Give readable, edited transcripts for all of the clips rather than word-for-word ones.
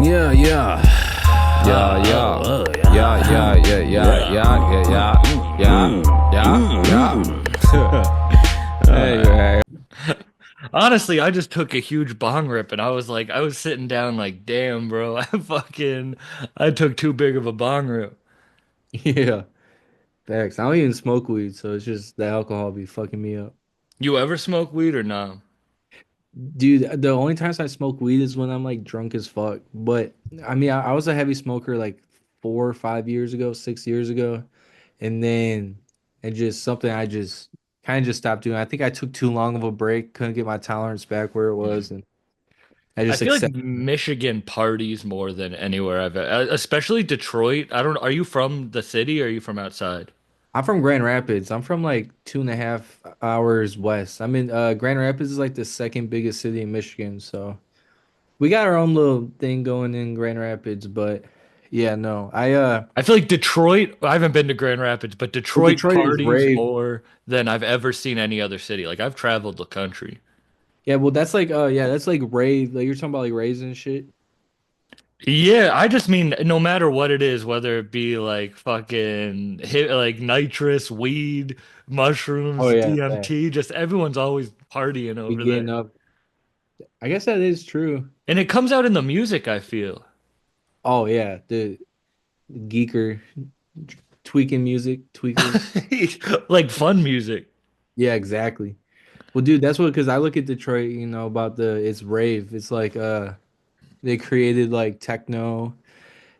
Yeah, yeah. Yeah, yeah. Yeah. Yeah, yeah, yeah, yeah, yeah, yeah, yeah, yeah, yeah. Anyway. Honestly, I just took a huge bong rip and I was sitting down like, damn, bro, I took too big of a bong rip. Yeah. Facts. I don't even smoke weed, so it's just the alcohol be fucking me up. You ever smoke weed or no? Dude, the only times I smoke weed is when I'm like drunk as fuck. But I mean, I was a heavy smoker like 4 or 5 years ago, 6 years ago. And then it just something I just kind of just stopped doing. I think I took too long of a break, couldn't get my tolerance back where it was, and I I just feel like accept. Michigan parties more than anywhere especially Detroit. I don't, are you from the city or are you from outside? I'm from Grand Rapids. I'm from like 2.5 hours west. I'm in Grand Rapids is like the second biggest city in Michigan, so we got our own little thing going in Grand Rapids. But yeah, no, I feel like Detroit, I haven't been to Grand Rapids, but well, Detroit Detroit is parties rave. more than I've ever seen any other city. Like I've traveled the country. Yeah, well, that's like yeah, that's like rave. Like you're talking about like raves and shit. Yeah, I just mean no matter what it is, whether it be like fucking hit like nitrous, weed, Oh mushrooms, yeah, DMT, just everyone's always partying we over getting there. up. I guess that is true. And it comes out in the music, I feel. Oh yeah, the geeker tweaking music, tweakers. Like fun music. Yeah, exactly. Well, dude, that's what because I look at Detroit, about the it's rave. It's like they created like techno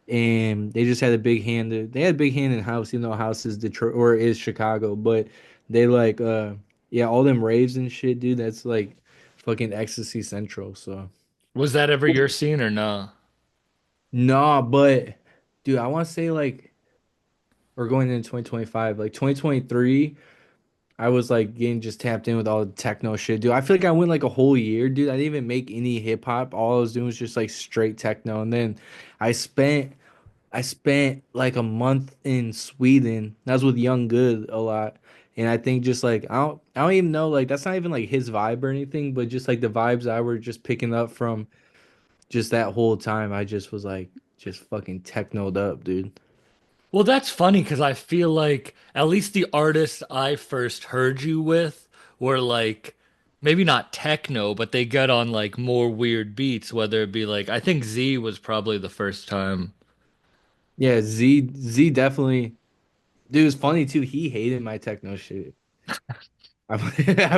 and they just had a big hand. They had a big hand in house, house is Detroit or is Chicago, but they like yeah, all them raves and shit, dude. That's like fucking ecstasy central. So Was that ever your scene or no? nah, but dude, I want to say like we're going into 2025, like 2023. I was like getting just tapped in with all the techno shit, dude. I feel like I went like a whole year, dude. I didn't even make any hip hop. All I was doing was just like straight techno. And then I spent I spent like a month in Sweden. That was with Young Good a lot. And I think just like I don't even know like that's not even like his vibe or anything, but just like the vibes I were just picking up from just that whole time, I just was like just fucking technoed up, dude. Well, that's funny because I feel like at least the artists I first heard you with were like maybe not techno, but they get on like more weird beats, whether it be like I think Z was probably the first time. Yeah, Z definitely. Dude, it's funny too. He hated my techno shit. I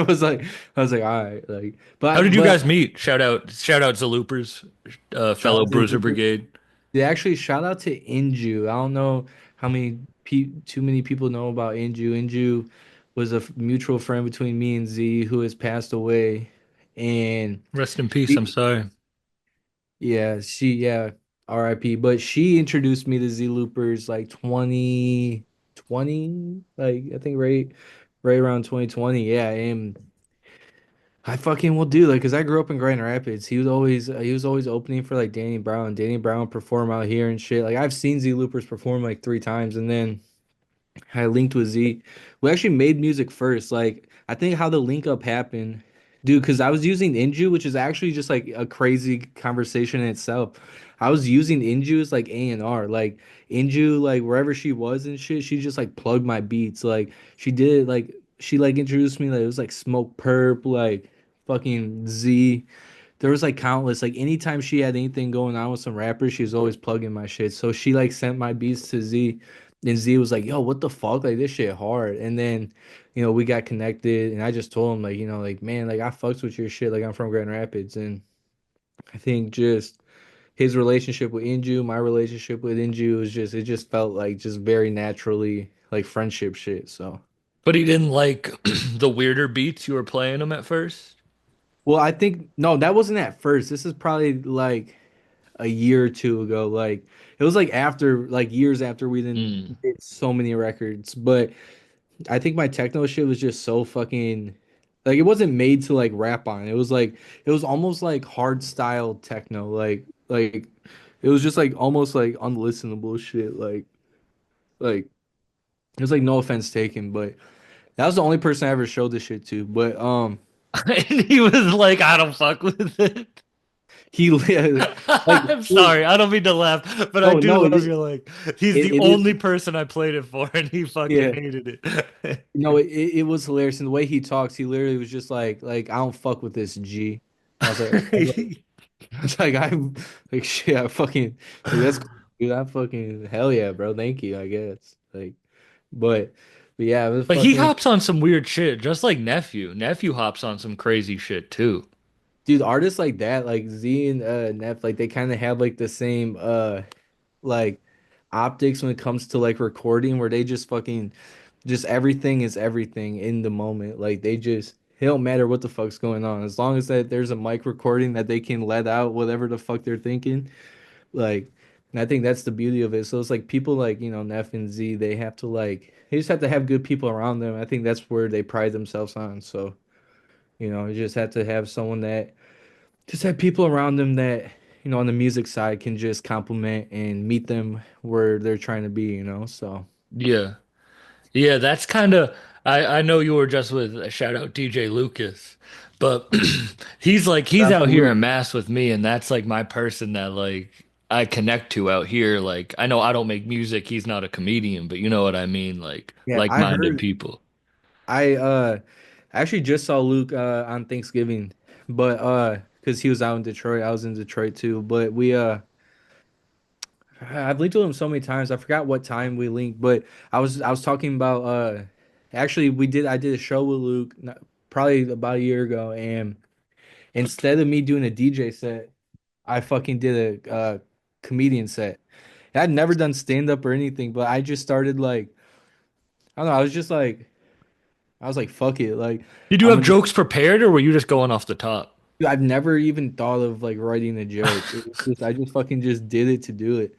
was like, all right, like, How did you but guys meet? Shout out Zaloopers, shout fellow out to Bruiser Looper. Brigade. They actually shout out to Inju. I don't know how many too many people know about Inju. Inju was a mutual friend between me and Z who has passed away, and Rest in peace. I'm she, sorry. yeah, R.I.P. But she introduced me to Z Loopers like 2020, like I think right around 2020. Yeah, and I fucking will do like because I grew up in Grand Rapids. He was always opening for like Danny Brown. Danny Brown perform out here and shit. Like I've seen Z Loopers perform like 3 times, and then I linked with Z. We actually made music first. Like I think how the link up happened, dude. Because I was using Inju, which is actually just like a crazy conversation in itself. I was using Inju as like A&R, like Inju, like wherever she was and shit. She just like plugged my beats. Like she did, like she like introduced me. Like it was like Smoke Perp, like fucking Z. There was like countless. Like anytime she had anything going on with some rappers, she was always plugging my shit. So she like sent my beats to Z, and Z was like, "Yo, what the fuck? Like this shit hard." And then, we got connected, and I just told him like, like man, like I fucks with your shit. Like I'm from Grand Rapids, and I think just his relationship with Inju, my relationship with Inju was just it just felt like just very naturally like friendship shit. So. But he didn't like the weirder beats you were playing him at first. Well, I think no, that wasn't at first. This is probably like a year or two ago. Like it was like after like years after we then Mm. did so many records. But I think my techno shit was just so fucking like it wasn't made to like rap on. It was almost like hard style techno. Like it was just like almost like unlistenable shit. Like it was like no offense taken, but that was the only person I ever showed this shit to. But And he was like, I don't fuck with it. He li- like I'm dude, sorry, I don't mean to laugh, but I no, do no, love you. Like, he's the it is only person I played it for, and he fucking yeah. hated it. No, it was hilarious. And the way he talks, he literally was just like I don't fuck with this G. And I was like, it's like I'm like shit. I fucking like that's cool, dude. I fucking hell yeah, bro. Thank you. I guess but but yeah, it was But he fucking hops on some weird shit, just like Nephew. Nephew hops on some crazy shit too. dude. Artists like that, like Z and Neff, like they kind of have like the same like optics when it comes to like recording, where they just fucking just everything is everything in the moment. Like they just it don't matter what the fuck's going on as long as that there's a mic recording that they can let out whatever the fuck they're thinking. Like, and I think that's the beauty of it. So it's like people like, Neff and Z, they have to like, they just have to have good people around them. I think that's where they pride themselves on. So, you just have to have someone that just have people around them that, on the music side can just compliment and meet them where they're trying to be. So Yeah. Yeah, that's kind of I know you were just with shout out DJ Lucas, but he's that's out a here loop. in Mass with me, and that's like my person that like I connect to out here. Like I know I don't make music, he's not a comedian, but you know what I mean, Yeah, I like-minded heard people. I actually just saw Luke on Thanksgiving, but because he was out in Detroit, I was in Detroit too. But I've linked with him so many times. I forgot what time we linked, but I was talking about actually I did a show with Luke probably about a year ago, and instead of me doing a DJ set, I fucking did a comedian set. I'd never done stand up or anything, but I just started like I don't know, I was like fuck it, like Did you I'm have gonna just jokes prepared, or were you just going off the top? I've never even thought of like writing a joke. It was just I just fucking just did it to do it.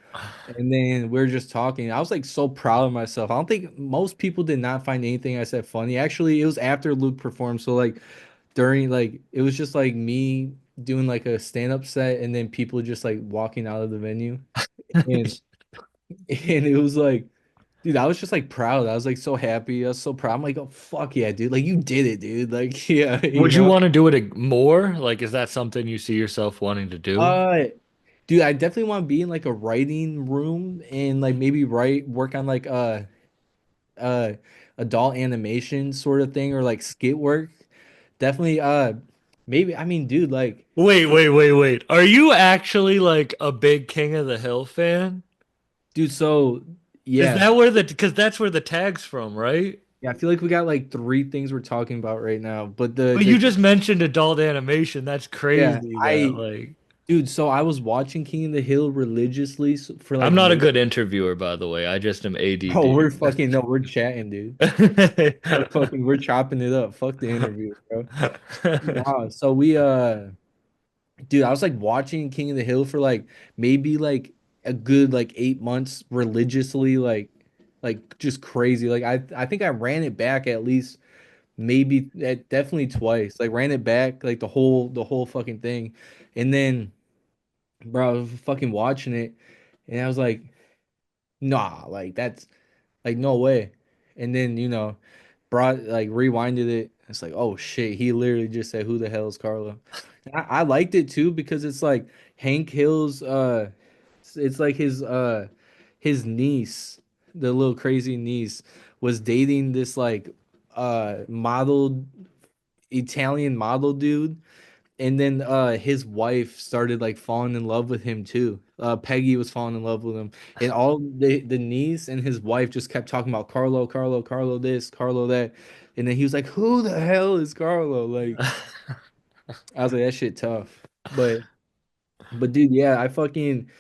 And then we're just talking. I was like so proud of myself. I don't think most people did not find anything I said funny. Actually, it was after Luke performed. So like during like it was just like me doing like a stand-up set and then people just like walking out of the venue. And and it was like, dude, I was just like proud. I was like so happy. I was so proud. I'm like, oh fuck yeah, dude. Like you did it, dude. Like, yeah, Would you want to do it more? Like, is that something you see yourself wanting to do? Uh Dude, I definitely want to be in like a writing room and like maybe work on like uh adult animation sort of thing or like skit work. Definitely maybe I mean dude like Wait. Are you actually like a big King of the Hill fan? dude so Is yeah. that where because that's where the tag's from, right? Yeah, I feel like we got like three things we're talking about right now. But But you just mentioned adult animation. That's yeah, crazy that I like dude, so I was watching King of the Hill religiously for like I'm not a years. good interviewer, by the way. I just am Oh, ADD. we're fucking no, we're chatting, dude. We're chopping it up. Fuck the interview, bro. Nah, so dude, I was like watching King of the Hill for like maybe like a good like 8 months religiously, like just crazy. Like I think I ran it back at least maybe definitely twice. Like ran it back like the whole fucking thing, and then bro, I was fucking watching it, and I was like, nah, like that's like no way. And then brought like rewinded it. It's like, oh shit, he literally just said, "Who the hell is Carlo?" I liked it too because it's like Hank Hill's it's like his niece, the little crazy niece, was dating this like model Italian model dude, and then his wife started like falling in love with him too. Peggy was falling in love with him. And all the niece and his wife just kept talking about Carlo, Carlo, Carlo this, Carlo that. And then he was like, "Who the hell is Carlo?" Like I was like, that shit tough. But dude, yeah, I fucking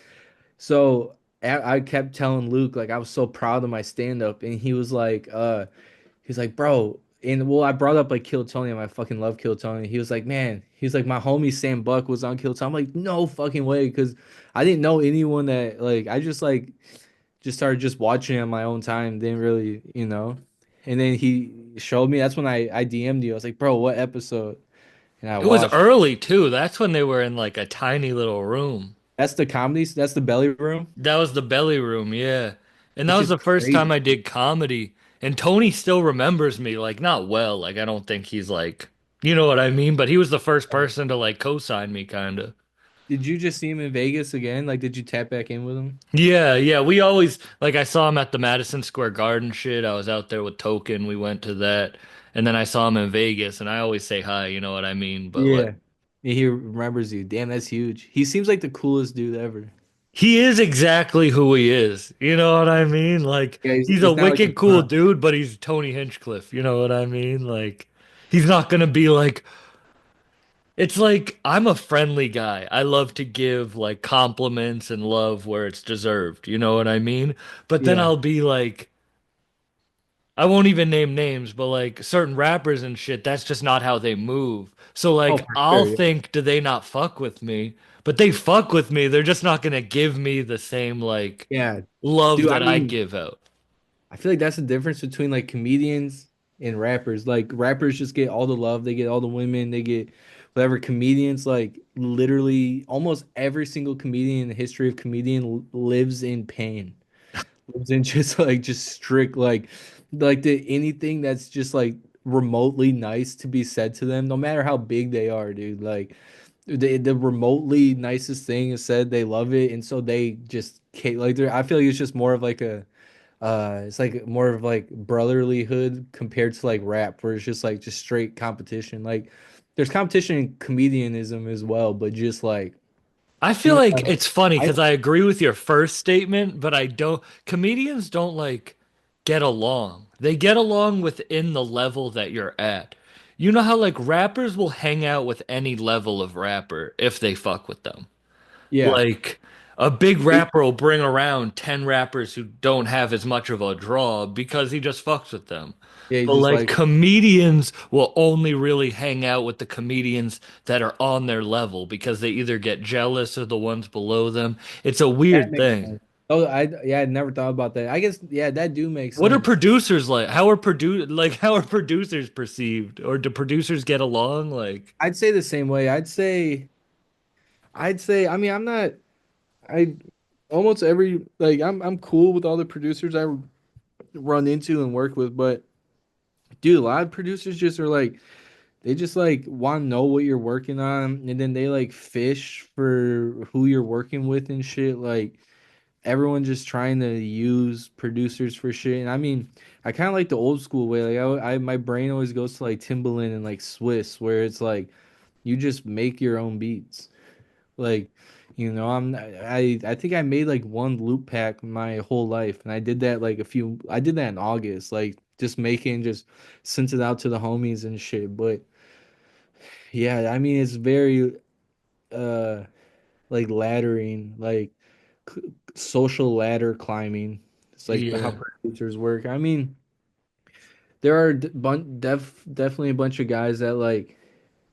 so I kept telling Luke like I was so proud of my stand up and he's like, bro, and well, I brought up like Kill Tony, and I fucking love Kill Tony. He was like, man, he's like, my homie Sam Buck was on Kill Tony. I'm like, no fucking way, because I didn't know anyone that like I just started just watching it on my own time, didn't really. And then he showed me. That's when I DM'd you. I was like, bro, what episode? And I It was watched. early too. That's when they were in like a tiny little room. That's the comedy. That's the belly room. That was the belly room, yeah. And that Which was is the first time crazy. I did comedy. And Tony still remembers me, like not well. Like I don't think he's like, you know what I mean? But he was the first person to like co-sign me, kind of. Did you just see him in Vegas again? Like, did you tap back in with him? Yeah, yeah. We always like I saw him at the Madison Square Garden shit. I was out there with Token. We went to that. And then I saw him in Vegas and I always say hi, you know what I mean? But like Yeah. Yeah, he remembers you. Damn, that's huge. He seems like the coolest dude ever. he is exactly who he is. You know what I mean? Like Yeah, he's a he's not like a wicked cool clown. dude, but he's Tony Hinchcliffe. You know what I mean? Like he's not gonna be like it's like I'm a friendly guy. I love to give like compliments and love where it's deserved. You know what I mean? But then Yeah. I'll be like I won't even name names, but like certain rappers and shit, that's just not how they move. So Oh, like for I'll sure. Yeah. think, do they not fuck with me? But they fuck with me. They're just not gonna give me the same like Yeah. love Dude, I that I mean, give out. I feel like that's the difference between like comedians and rappers. Like rappers just get all the love, they get all the women, they get whatever. Comedians, like literally almost every single comedian in the history of comedian lives in pain. Lives in just like just strict like the anything that's just like remotely nice to be said to them, no matter how big they are, dude. Like the remotely nicest thing is said, they love it, and so they just like they're. I feel like it's just more of like a it's like more of like brotherlyhood compared to like rap, where it's just like just straight competition. Like there's competition in comedianism as well, but just like I feel you like know, it's funny I because I agree with your first statement, but I don't, comedians don't like get along. They get along within the level that you're at. You know how like rappers will hang out with any level of rapper if they fuck with them. yeah. Like a big It- rapper will bring around 10 rappers who don't have as much of a draw because he just fucks with them. yeah, he's But just like like comedians will only really hang out with the comedians that are on their level because they either get jealous of the ones below them. It's a that weird makes thing. sense. Oh, I never thought about that. I guess yeah, that do make What are sense. producers like? How are producers perceived? Or do producers get along? Like I'd say the same way. I'd say I mean I'm not I almost every like I'm cool with all the producers I run into and work with, but dude, a lot of producers just are like they just like want to know what you're working on, and then they like fish for who you're working with and shit. Like everyone just trying to use producers for shit. And I mean, I kind of like the old school way. Like my brain always goes to like Timbaland and like Swiss, where it's like you just make your own beats. Like, I think I made like one loop pack my whole life, and I did that like I did that in August, like just making just sent it out to the homies and shit. But yeah, I mean it's very uh like laddering, like c social ladder climbing. It's like how yeah. producers work. I mean, there are definitely a bunch of guys that like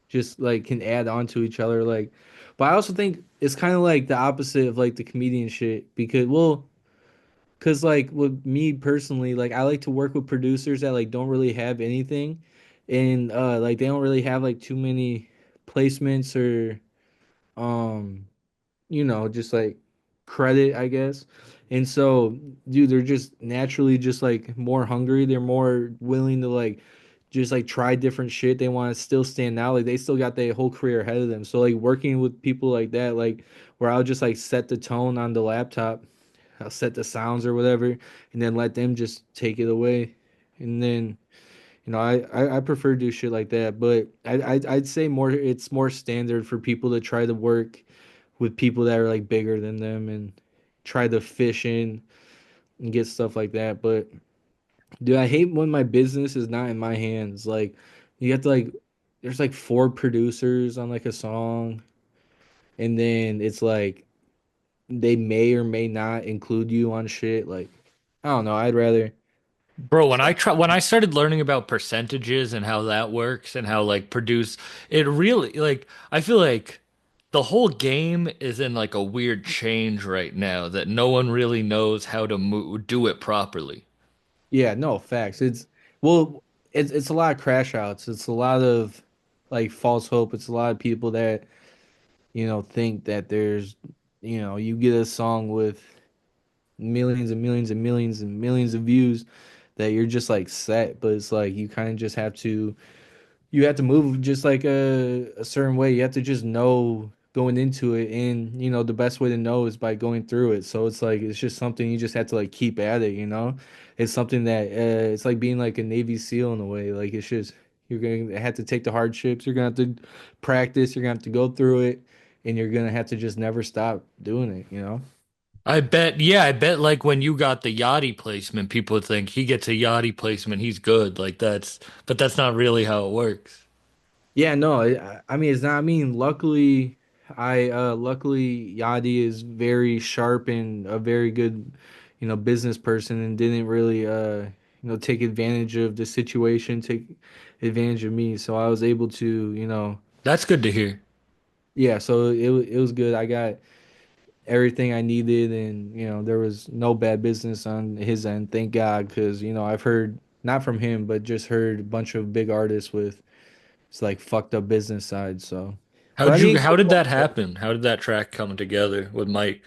just like can add on to each other, like, but I also think it's kind of like the opposite of like the comedian shit, because well, because like with me personally, like I like to work with producers that like don't really have anything, and like they don't really have like too many placements or um just like credit, I guess. And so, dude, they're just naturally just like more hungry. They're more willing to like just like try different shit. They want to still stand out. Like they still got their whole career ahead of them. So like working with people like that, like where I'll just like set the tone on the laptop, I'll set the sounds or whatever, and then let them just take it away. And then I prefer to do shit like that, but I'd say more it's more standard for people to try to work with people that are like bigger than them and try to fish in and get stuff like that. But dude, I hate when my business is not in my hands. Like you have to like there's like four producers on like a song, and then it's like they may or may not include you on shit. Like I don't know. I'd rather Bro, when I started learning about percentages and how that works and how like produce it really like I feel like the whole game is in like a weird change right now that no one really knows how to do it properly. yeah, no facts. Well, it's a lot of crash outs. It's a lot of like false hope. It's a lot of people that think that there's you get a song with millions and millions and millions and millions of views that you're just like set, but it's like you kind of just have to move just like a certain way. You have to just know going into it, and the best way to know is by going through it. So it's like it's just something you just have to like keep at it. It's something that it's like being like a Navy SEAL in a way. Like it's just you're gonna have to take the hardships, you're gonna have to practice, you're gonna have to go through it, and you're gonna have to just never stop doing it. I bet, yeah, I bet like when you got the Yachty placement, people would think he gets a Yachty placement, he's good. Like but that's not really how it works. Yeah, no, I mean it's not. I mean, luckily Yadi is very sharp and a very good, business person, and didn't really take advantage of the situation, take advantage of me. So I was able to, That's good to hear. yeah. So it was good. I got everything I needed, and there was no bad business on his end. Thank God, because I've heard not from him, but just heard a bunch of big artists with. It's like fucked up business side. So, but I mean, How did that happen? How did that track come together with Mike?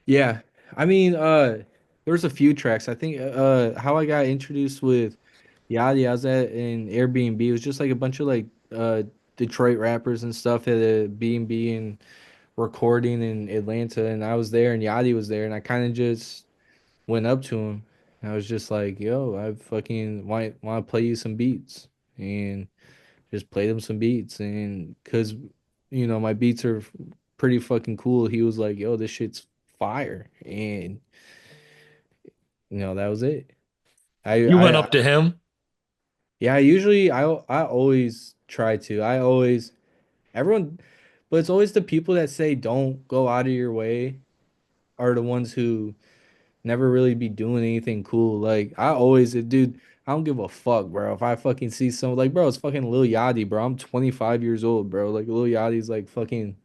yeah. I mean, there was a few tracks. I think how I got introduced with Yachty, I was at an Airbnb. It was just like a bunch of like Detroit rappers and stuff at a B&B and recording in Atlanta, and I was there and Yachty was there, and I kind of just went up to him. I was just like, "Yo, I fucking want to play you some beats." And just played him some beats, and because my beats are pretty fucking cool, he was like, yo, this shit's fire. And that was it. I You went I, I up to him. yeah, usually I always try to. I always everyone but it's always the people that say don't go out of your way are the ones who never really be doing anything cool. Like I always, dude, I don't give a fuck, bro. If I fucking see someone like, bro, it's fucking Lil Yachty, bro. I'm 25 years old, bro. Like Lil Yachty's like fucking,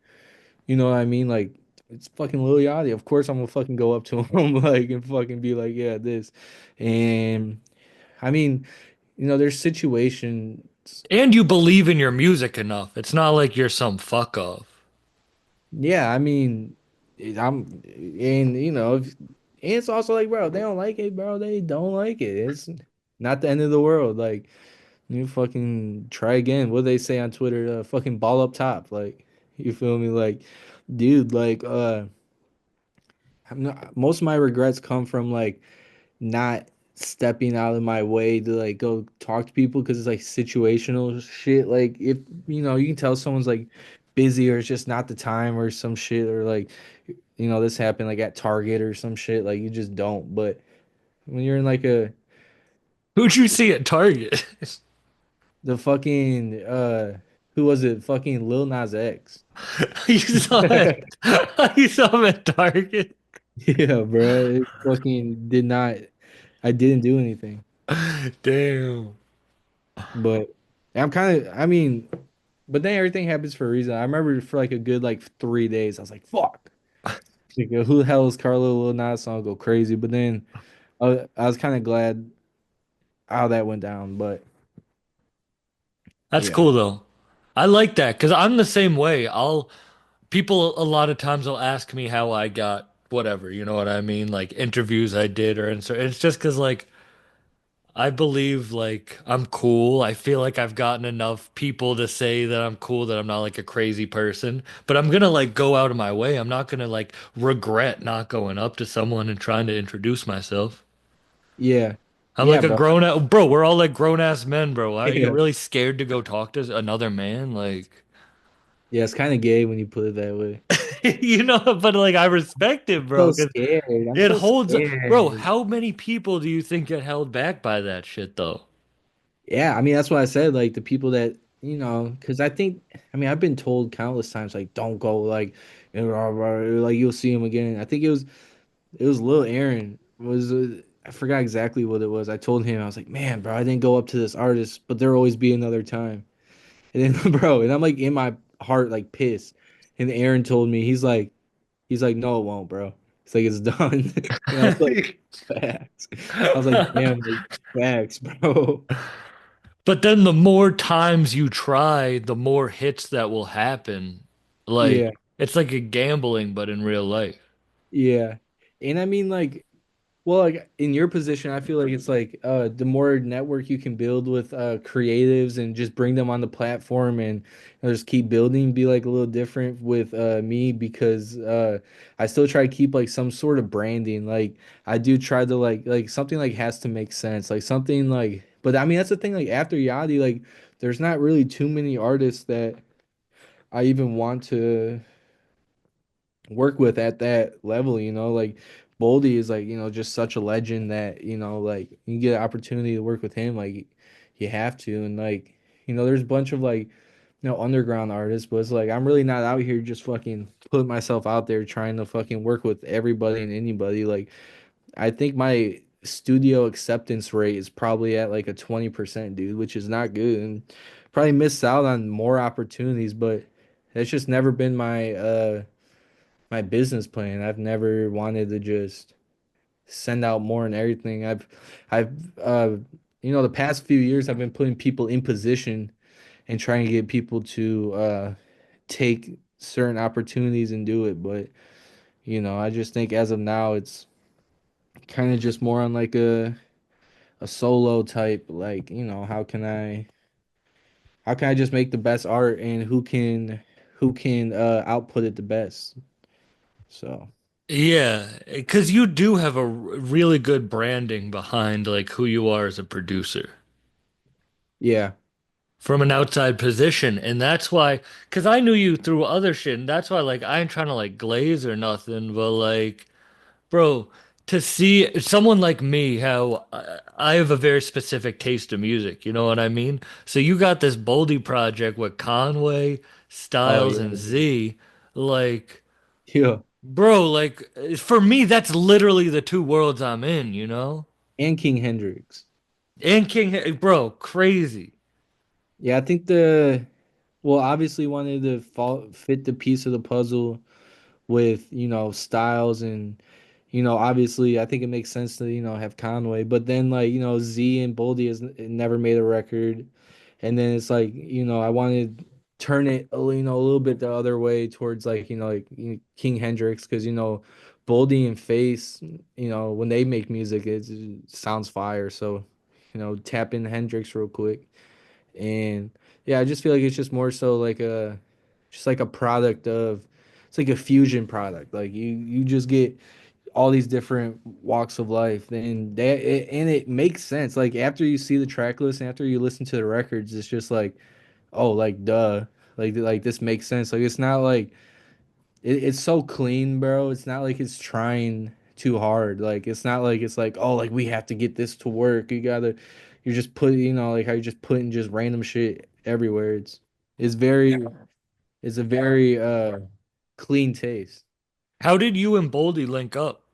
you know what I mean? Like it's fucking Lil Yachty. Of course I'm gonna fucking go up to him like and fucking be like, yeah, this. And I mean, there's situations. And you believe in your music enough. It's not like you're some fuck off. Yeah, I mean, I'm, and and it's also like, bro, they don't like it, bro. They don't like it. It's not the end of the world. Like, you fucking try again. What do they say on Twitter? Fucking ball up top. Like, you feel me? Like, dude, like, most of my regrets come from like not stepping out of my way to like go talk to people because it's like situational shit. Like, if you can tell someone's like busy or it's just not the time or some shit or like this happened like at Target or some shit. Like, you just don't. But when you're in like Who'd you see at Target? the fucking who was it? Fucking Lil Nas X. You saw it. You saw him at Target. Yeah, bro. It fucking did not. I didn't do anything. Damn. But I'm kind of. I mean, but then everything happens for a reason. I remember for like a good like 3 days, I was like, "Fuck." Like, who the hell is Carlo? Lil Nas song go crazy. But then I was kind of glad how that went down. But That's yeah, cool though. I like that because I'm the same way. People a lot of times will ask me how I got whatever, you know what I mean? Like interviews I did or insert. It's just because like I believe like I'm cool. I feel like I've gotten enough people to say that I'm cool, that I'm not like a crazy person. But I'm gonna like go out of my way. I'm not gonna like regret not going up to someone and trying to introduce myself. yeah, I'm yeah, like a bro. grown ass bro. We're all like grown ass men, bro. Are you Yeah, really scared to go talk to another man? Like, yeah. It's kind of gay when you put it that way. you know, but like I respect it, So bro, because scared. I'm it so holds. Bro, scared. how many people do you think get held back by that shit, though? Yeah, I mean that's what I said. Like the people that because I think, I mean, I've been told countless times like don't go like, like you'll see him again. I think it was Lil Aaron was I forgot exactly what it was. I told him I was like, man, bro, I didn't go up to this artist, but there'll always be another time. And then bro, and I'm like in my heart like pissed. And Aaron told me he's like no it won't, bro. It's like it's done. And I was like facts. I was like damn, like facts, bro. But then the more times you try, the more hits that will happen. Yeah. Like, it's like a gambling, but in real life. Yeah. And I mean like Well, like in your position, I feel like it's like the more network you can build with creatives and just bring them on the platform and just keep building, be like a little different with me because I still try to keep like some sort of branding. Like I do try to like something like has to make sense. Like something like but I mean that's the thing, like after Yachty, like there's not really too many artists that I even want to work with at that level, you know, like Boldy is like, you know, just such a legend that, you know, like you get an opportunity to work with him, like you have to. And like, you know, there's a bunch of like, you know, underground artists, but it's like I'm really not out here just fucking putting myself out there trying to fucking work with everybody and anybody. Like I think my studio acceptance rate is probably at like a 20%, dude, which is not good. And probably missed out on more opportunities, but that's just never been my business plan. I've never wanted to just send out more and everything. I've you know, the past few years I've been putting people in position and trying to get people to take certain opportunities and do it. But, you know, I just think as of now it's kind of just more on like a solo type, like, you know, how can I just make the best art and who can output it the best. So Yeah, because you do have a really good branding behind like who you are as a producer yeah. from an outside position, and that's why. Because I knew you through other shit, and that's why like I ain't trying to like glaze or nothing, but like, bro, to see someone like me, how I have a very specific taste of music, you know what I mean? So you got this Boldy project with Conway, Oh Styles, yeah. and Z, like. Yeah. Bro, like for me, that's literally the two worlds I'm in, you know? And King Hendrix. And bro, crazy. Yeah, I think well, obviously wanted to fit the piece of the puzzle with, you know, Styles and, you know, obviously I think it makes sense to, you know, have Conway, but then like, you know, Z and Boldy has never made a record. And then it's like, you know, I wanted to turn it, you know, a little bit the other way towards like, you know, like King Hendrix, because, you know, Boldy and Face, you know, when they make music, it sounds fire. So, you know, tap in Hendrix real quick. And yeah, I just feel like it's just more so like just like a product of, it's like a fusion product. Like you just get all these different walks of life, and and it makes sense. Like after you see the track list and after you listen to the records, it's just like, oh, like duh, like this makes sense. Like it's not like it's so clean, bro. It's not like it's trying too hard. Like it's not like it's like, oh, like we have to get this to work. You're just putting, you know, like how you just putting just random shit everywhere. It's very, it's a very clean taste. How did you and Boldy link up?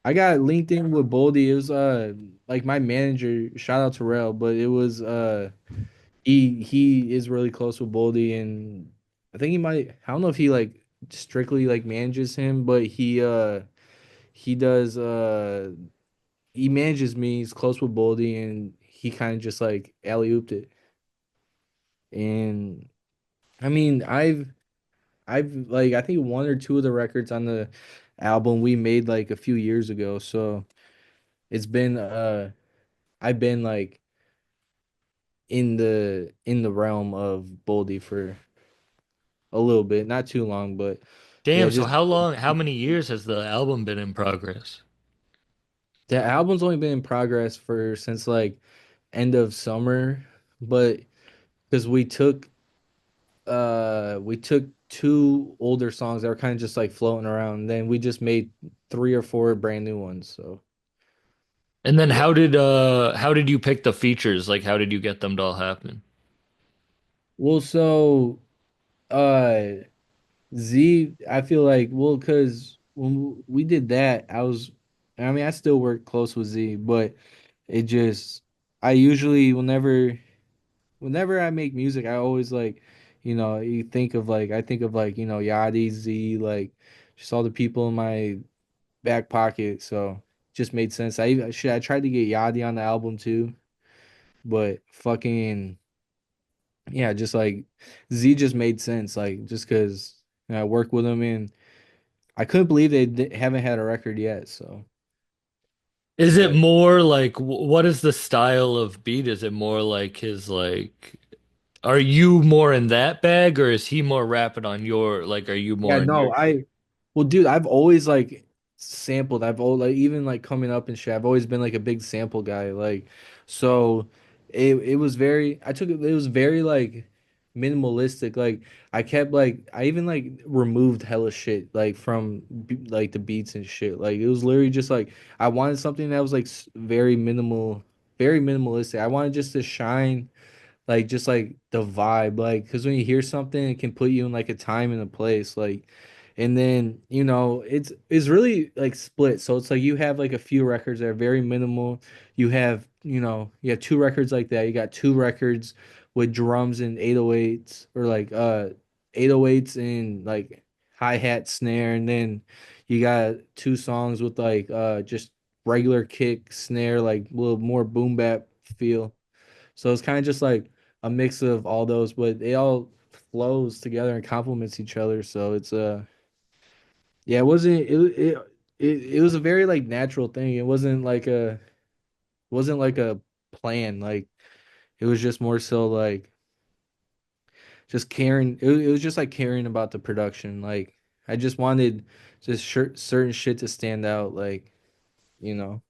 I got linked in with Boldy. It was like my manager, shout out to Rel, but it was he is really close with Boldy, and I think he might, I don't know if he like strictly like manages him, but he does he manages me. He's close with Boldy, and he kind of just like alley-ooped it. And I mean, I've like I think one or two of the records on the album we made like a few years ago. So it's been I've been like in the realm of Boldy for a little bit, not too long, but yeah, Damn, so just how long, how many years has the album been in progress? the album's only been in progress for since like end of summer, but because we took two older songs that were kind of just like floating around, and then we just made three or four brand new ones. So And then yeah. how did you pick the features? Like how did you get them to all happen? Well, so uh Z, I feel like, well, because when we did that, I mean, I still work close with Z, but it just, I usually, whenever I make music, I always like, you know, I think of like, you know, Yachty, Z, like, just all the people in my back pocket. So it just made sense. I tried to get Yachty on the album too, but fucking, yeah, just like Z just made sense. Like, just because I work with him and I couldn't believe they haven't had a record yet. So Is it But more like what is the style of beat? Is it more like his like are you more in that bag or is he more rapping on your like are you yeah, more in your no, shit? well, dude, I've always like sampled. I've always like even like coming up and shit. I've always been like a big sample guy. Like, so it was very. I took it. It was very like minimalistic. Like I kept like I even like removed hella shit like from like the beats and shit. Like it was literally just like I wanted something that was like very minimal, very minimalistic. I wanted just to shine like just like the vibe like because when you hear something it can put you in like a time and a place like and then it's really like split so it's like you have like a few records that are very minimal you have two records like that you got two records with drums and 808s or like 808s and like hi-hat snare and then you got two songs with like just regular kick snare like a little more boom bap feel so it's kind of just like a mix of all those, but it all flows together and complements each other. So it's yeah, it was a very like natural thing. It wasn't like a plan. Like it was just more so like just caring. It was just like caring about the production. Like I just wanted just certain shit to stand out. Like you know,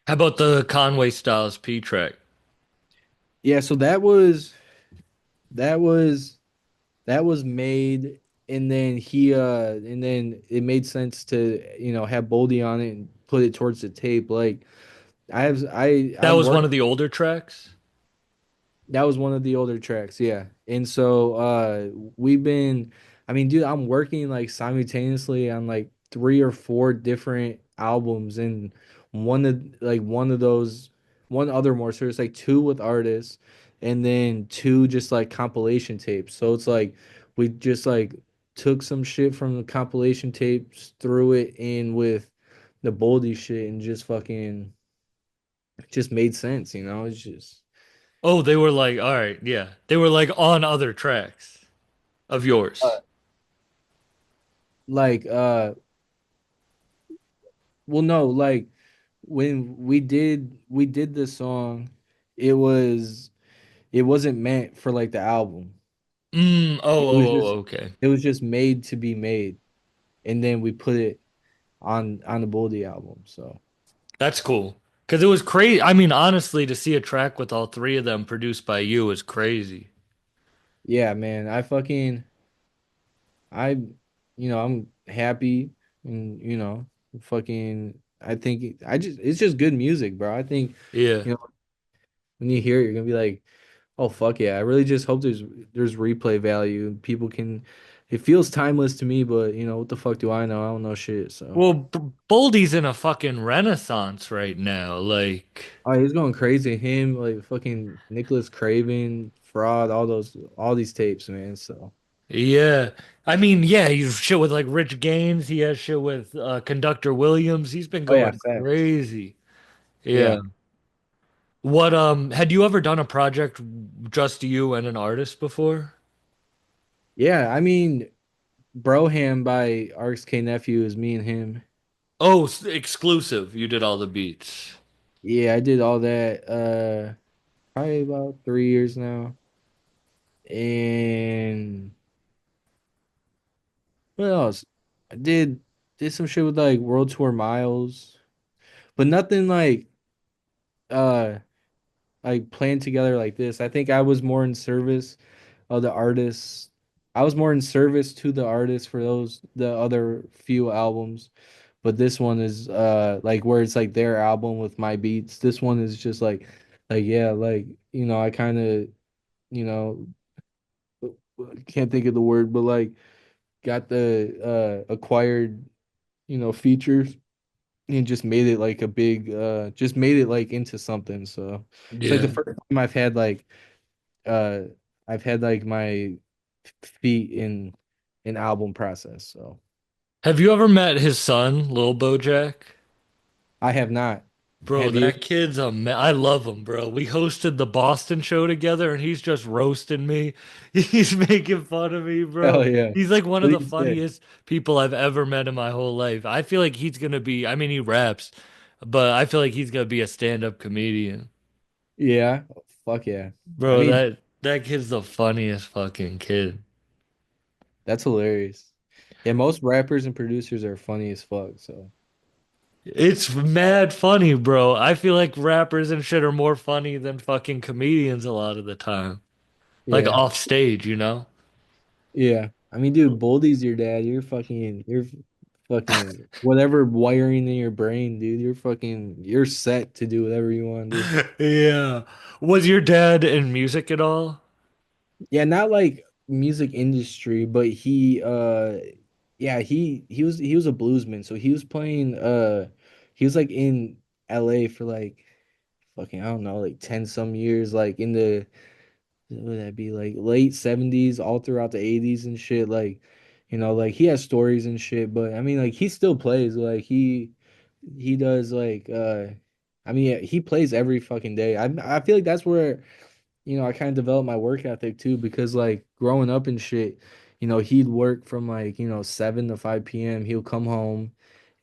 How about the Conway Styles P track? yeah. So that was that was made and then it made sense to have Boldy on it and put it towards the tape like That I'm was one working of the older tracks? that was one of the older tracks, yeah. And so we've been I mean, dude, I'm working like simultaneously on like three or four different albums and one of those one other more so it's like two with artists and then two just like compilation tapes. So it's like we just like took some shit from the compilation tapes, threw it in with the Boldy shit and just fucking just made sense, you know? It's just Oh, they were like, all right, yeah. They were like on other tracks of yours. like well, no, like when we did this song, it was it wasn't meant for like the album. It was just Okay. it was just made to be made, and then we put it on the Boldy album. So That's cool. Because it was crazy. I mean, honestly, to see a track with all three of them produced by you is crazy. yeah, man, I'm happy, and fucking I think it's just good music, bro. I think Yeah. you know when you hear it, you're gonna be like. Oh fuck yeah. I really just hope there's replay value and people can it feels timeless to me, but what the fuck do I know? I don't know shit, so Well, B Boldy's in a fucking renaissance right now. Like, oh he's going crazy. Him, like fucking Nicholas Craven, Fraud, all these tapes, man. So yeah. I mean, yeah, he's shit with like Rich Gaines. He has shit with Conductor Williams. He's been oh yeah, going facts. crazy. Yeah. Yeah. What had you ever done a project just you and an artist before? Yeah, I mean Broham by RXK Nephew is me and him. Oh, exclusive. You did all the beats. Yeah, I did all that probably about 3 years now. And what else? I did some shit with like World Tour Miles. But nothing uh like planned together like this. I think I was more in service of the artists. I was more in service to the artists for the other few albums. But this one is like where it's like their album with my beats. This one is just like yeah, like I kind of, you know, can't think of the word, but like got the acquired, features and just made it like a big just made it like into something so it's like the Yeah. first time uh I've had like my feet in an album process so Have you ever met his son, Lil Bojack? I have not. Bro, Have you? that kid's I love him, bro. We hosted the Boston show together and he's just roasting me. He's making fun of me, bro. Hell yeah. He's like one of What the do you say? funniest people I've ever met in my whole life. I feel like he's gonna be, I mean, he raps. but I feel like he's gonna be a stand-up comedian. Yeah, fuck yeah. I Bro, mean, that kid's the funniest fucking kid. that's hilarious. Yeah, most rappers and producers are funny as fuck. So It's mad funny, bro. I feel like rappers and shit are more funny than fucking comedians a lot of the time. Like yeah, off stage, you know? yeah. I mean, dude, Boldy's your dad. You're fucking whatever wiring in your brain, dude. You're set to do whatever you want to do. Yeah. Was your dad in music at all? Yeah, not like music industry, but yeah, he was a bluesman. So he was like in LA for like fucking I don't know, like 10 some years, like in the what would that be like late 70s, all throughout the 80s and shit. Like, like he has stories and shit, but I mean like he still plays. Like he does like I mean yeah, he plays every fucking day. I feel like that's where I kind of developed my work ethic too because like growing up and shit, he'd work from like, 7 to 5 p.m. He'll come home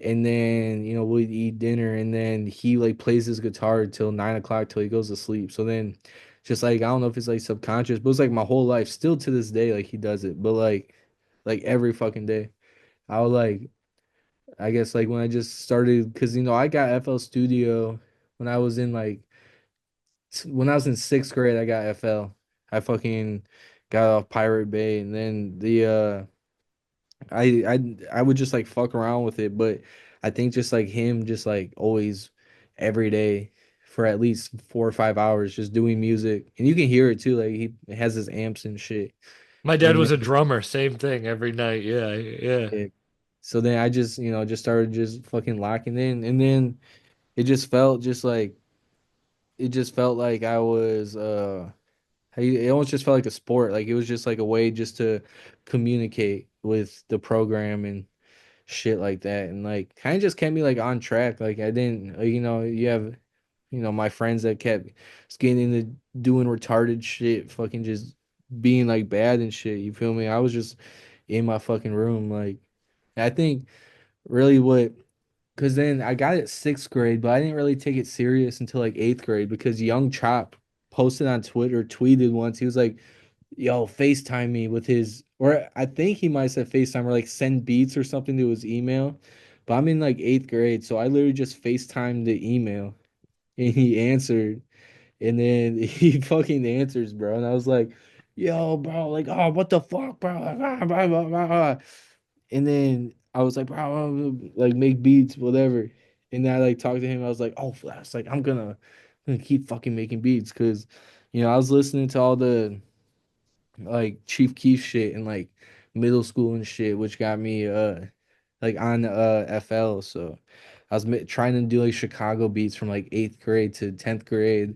and then, we'd eat dinner and then he like plays his guitar till 9 o'clock till he goes to sleep. So then just like I don't know if it's like subconscious, but it's like my whole life still to this day, like he does it. But like every fucking day. I would like I guess like when I just started because I got FL Studio when I was in like when I was in sixth grade, I got FL. I fucking got off Pirate Bay, and then I would just like fuck around with it, but I think just like him, just like always, every day for at least 4 or 5 hours, just doing music, and you can hear it too. Like he has his amps and shit, My dad and was a then drummer, same thing every night. Yeah, yeah. yeah. So then I just just started just fucking locking in, and then it just felt just like I was it almost just felt like a sport. Like it was just like a way just to communicate with the program and shit like that. And like kind of just kept me like on track. Like I didn't, you have, my friends that kept getting into doing retarded shit, fucking just being like bad and shit. You feel me? I was just in my fucking room. Like I think really because then I got it sixth grade, but I didn't really take it serious until like eighth grade because Young Chop posted on Twitter, tweeted once. He was like, yo, FaceTime me with his, or I think he might have said FaceTime or like send beats or something to his email. But I'm in like eighth grade, so I literally just FaceTimed the email and he answered. And then he fucking answers, bro. And I was like, yo, bro, like, oh, what the fuck, bro? Like, blah, blah, blah, blah. And then I was like, bro, like make beats, whatever. And then I like talked to him. I was like, oh, Flash, like I'm gonna keep fucking making beats because, I was listening to all the like Chief Keef shit in like middle school and shit, which got me like on FL. So I was trying to do like Chicago beats from like eighth grade to 10th grade.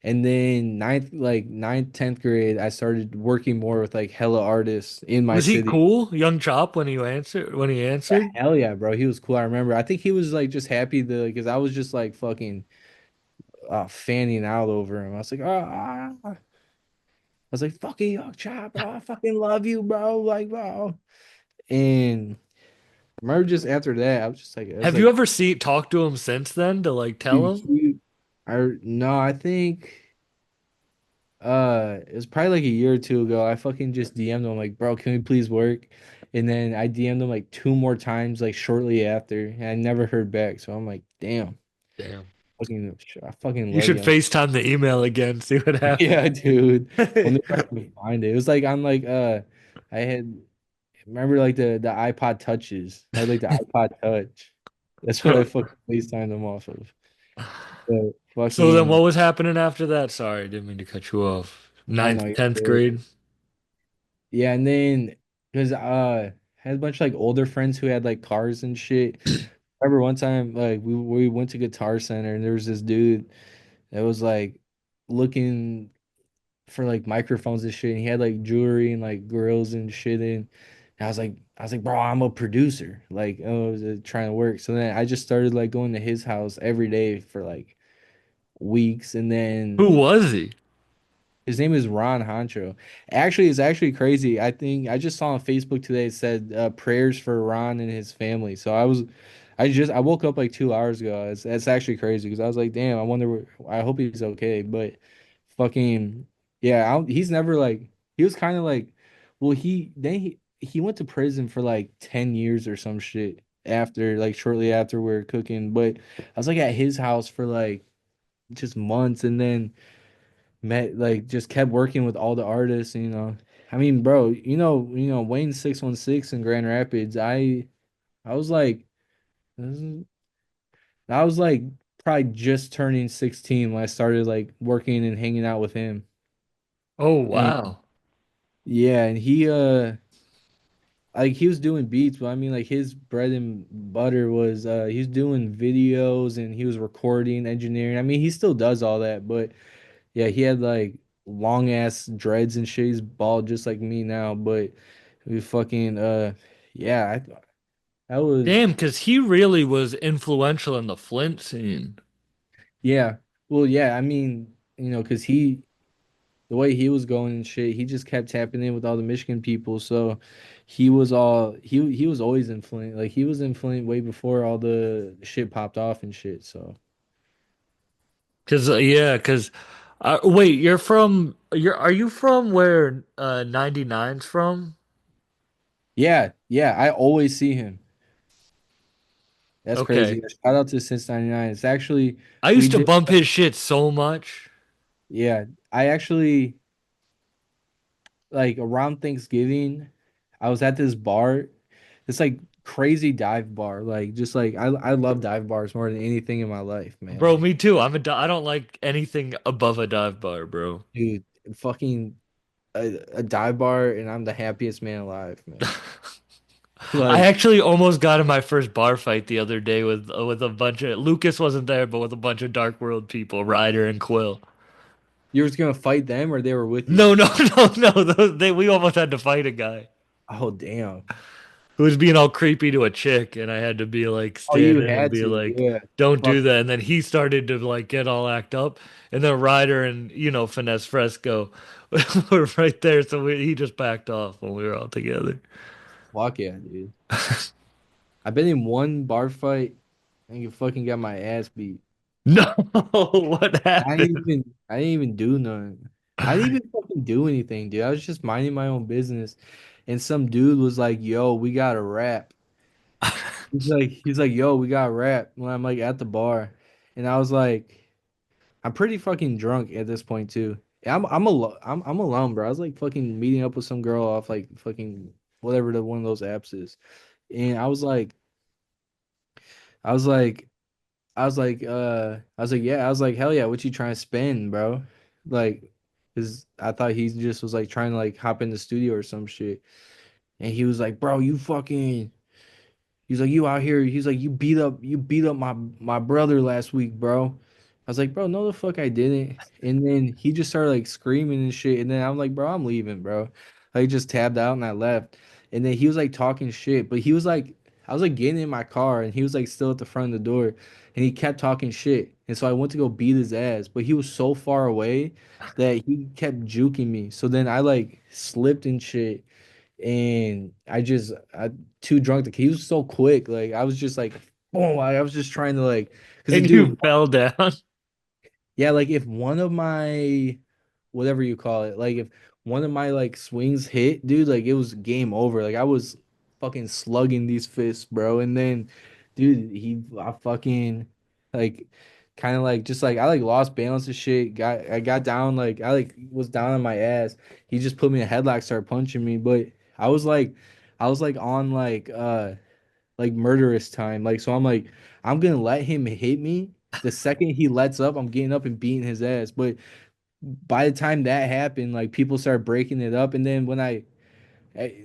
And then ninth, 10th grade, I started working more with like hella artists in my Was he city. cool, Young Chop, when you answered when he Yeah, answered? hell yeah, bro. He was cool. I remember. I think he was like just happy to because I was just like fucking fanning out over him. I was like, I was like, fucking Young Chop, bro. I fucking love you, bro. Like, bro. And I remember just after that, I was Have you like, ever talked to him since then to like dude, tell him? no, I think it was probably like a year or two ago. I fucking just DM'd him like, bro, can we please work? And then I DM'd him like two more times, like shortly after, and I never heard back. So I'm like, damn, Damn. I fucking You love should Young. FaceTime the email again, see what happens. Yeah, dude. Wonder if I can find it. It was like on like I had remember like the iPod touches. I had like the iPod touch. That's what I fucking FaceTimed them off of. But So then fucking what was happening after that? Sorry, didn't mean to cut you off. oh Ninth, no, you're 10th good. grade. Yeah, and then because had a bunch of like older friends who had like cars and shit. I remember one time like we went to Guitar Center and there was this dude that was like looking for like microphones and shit and he had like jewelry and like grills and shit in. And I was like, bro, I'm a producer. Like, I was trying to work. So then I just started like going to his house every day for like weeks and Who then was he? his name is Ron Honcho. Actually, it's actually crazy. I think I just saw on Facebook today it said prayers for Ron and his family. So I woke up like 2 hours ago. That's actually crazy because I was like, damn, I wonder. I hope he's okay. But fucking yeah, he's never like he was kind of like, well, he went to prison for like 10 years or some shit after like shortly after we were cooking. But I was like at his house for like just months, and then met like just kept working with all the artists. I mean, bro, Wayne 616 in Grand Rapids. I was like. I was like probably just turning 16 when I started like working and hanging out with him. Oh, And wow. yeah, and he was doing beats, but I mean like his bread and butter was he was doing videos and he was recording, engineering. I mean, he still does all that, but yeah, he had like long ass dreads and shit. He's bald just like me now, but we fucking yeah, that was Damn, because he really was influential in the Flint scene. yeah. Well, yeah, I mean, because the way he was going and shit, he just kept tapping in with all the Michigan people. So he was always in Flint. Like he was in Flint way before all the shit popped off and shit. So Yeah, because wait, are you from where 99's from? yeah, yeah, I always see him. That's Okay. crazy. Shout out to Since 99. It's actually I we used to did bump his shit so much. yeah. I actually like around Thanksgiving, I was at this bar. It's like crazy dive bar. Like just like I love dive bars more than anything in my life, man. Bro, Like me too. I don't like anything above a dive bar, bro. dude, fucking a dive bar and I'm the happiest man alive, man. I Like actually almost got in my first bar fight the other day with a bunch of Lucas wasn't there, but with a bunch of Dark World people, Ryder and Quill. you was gonna fight them or they were with you? No, no, no, no. We almost had to fight a guy Oh damn. who was being all creepy to a chick, and I had to be like Oh, stand you in and had be to, like, yeah. "Don't do Fuck. that." And then he started to like get all act up, and then Ryder and Finesse Fresco were right there, so he just backed off when we were all together. Fuck yeah, dude. I've been in one bar fight and you fucking got my ass beat. No, what happened? I didn't even do nothing. I didn't even fucking do anything, dude. I was just minding my own business. And some dude was like, yo, we got to rap. He's like, yo, we got to rap when I'm like at the bar. And I was like, I'm pretty fucking drunk at this point too. Yeah, I'm alone, bro. I was like fucking meeting up with some girl off like fucking whatever the one of those apps is. And I was like, yeah, I was like, hell yeah, what you trying to spend, bro? Like, cause I thought he just was like trying to like hop in the studio or some shit. And he was like, bro, you fucking he's like, you out here, he's like, you beat up my brother last week, bro. I was like, bro, no the fuck I didn't. And then he just started like screaming and shit. And then I'm like, bro, I'm leaving, bro. I just tabbed out and I left. And then he was like talking shit, but he was like, I was like getting in my car and he was like still at the front of the door and he kept talking shit. And so I went to go beat his ass, but he was so far away that he kept juking me. So then I like slipped and shit and I too drunk to he was so quick. Like I was just like, oh, I was just trying to like, because the And you dude, fell down. yeah, like if one of my whatever you call it, like if one of my like swings hit, dude, like it was game over. Like I was fucking slugging these fists, bro. And then, dude, I fucking like kind of like just like I like lost balance and shit. I got down like I like was down on my ass. He just put me in a headlock, started punching me, but I was like, I was on like murderous time. Like so I'm like I'm gonna let him hit me. The second he lets up, I'm getting up and beating his ass. But by the time that happened, like people started breaking it up. And then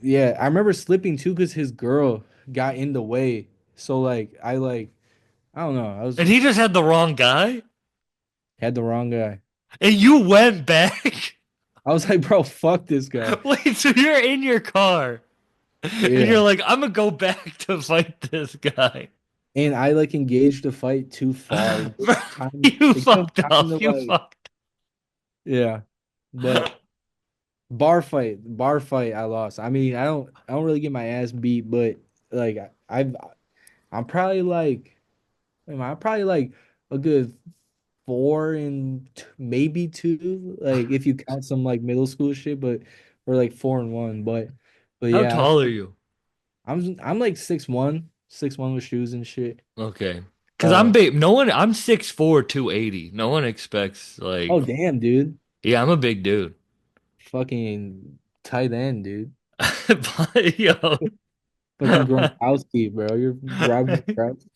yeah, I remember slipping too because his girl got in the way. So like, I don't know. I And was he just had the wrong guy. had the wrong guy. And you went back. I was like, bro, fuck this guy. Wait, so you're in your car and you're Yeah. like, I'm gonna go back to fight this guy. And I like engaged the fight too far. Bro, you It gave him fucked time up. to You like, fucked. yeah. But bar fight, I lost. I mean, I don't really get my ass beat, but like I've I'm probably like, I'm probably like a good four and maybe two, like if you count some like middle school shit, but or like four and one, but How yeah, tall are you? I'm like 6'1", 6'1" with shoes and shit. Okay. Cause I'm Uh big. No one. I'm 6'4", 280. No one expects oh like. damn, dude, Yeah, I'm a big dude. fucking tight end, dude, But, yo. fucking Gronkowski, bro, you're Rob Gronkowski.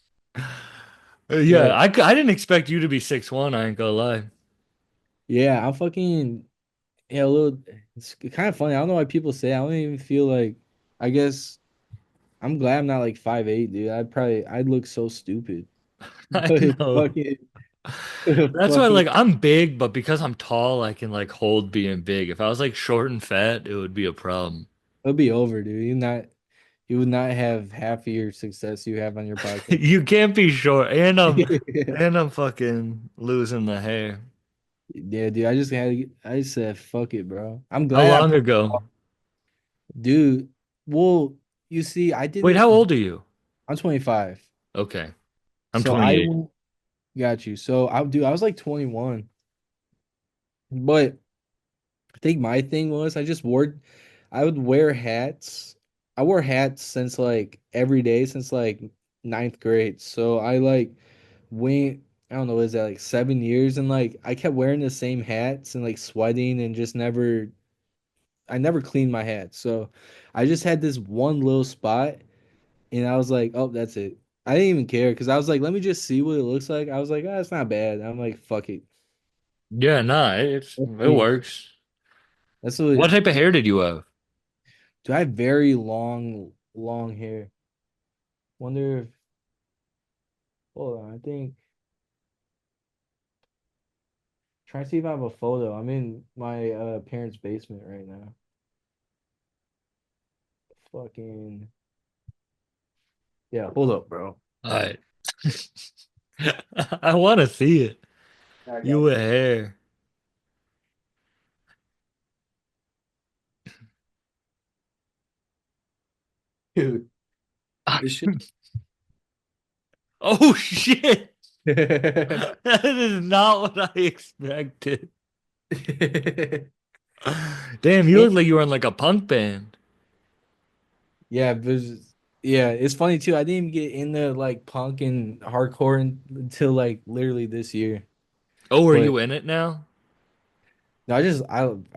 Yeah, But I didn't expect you to be 6'1". I ain't gonna lie. yeah, I'm fucking yeah, a little. It's kind of funny. I don't know why people say I don't even feel like. I guess I'm glad I'm not like 5'8", dude. I'd look so stupid. I But know. fucking That's why, fucking like, I'm big, but because I'm tall, I can like hold being big. If I was like short and fat, it would be a problem. it'll be over, dude. You would not have half of your success you have on your podcast. You can't be short, and I'm fucking losing the hair. Yeah, dude. I just said fuck it, bro. I'm How glad I long put ago? dude. Well, you see, Wait, how old are you? I'm 25. Okay, I'm So I 28. went- got you. So I was like 21. But I think my thing was I would wear hats. I wore hats since like every day since like ninth grade. So I like went, I don't know, is that like 7 years? And like I kept wearing the same hats and like sweating and just I never cleaned my hat. So I just had this one little spot and I was like, oh, that's it. I didn't even care because I was like, let me just see what it looks like. I was like, ah, it's not bad. I'm like, fuck it. Yeah, nah, That's it me. works. That's What what type of hair did you have? do I have very long hair. Wonder if hold on, I think trying to see if I have a photo. I'm in my parents' basement right now. Fucking yeah, hold up, bro. All right, I want to see it. I You got with you. hair. Dude, this shit. Oh shit! That is not what I expected. Damn, you And- look like you were in like a punk band. yeah, yeah, it's funny too. I didn't even get into like punk and hardcore until like literally this year. Oh, are But you in it now? no,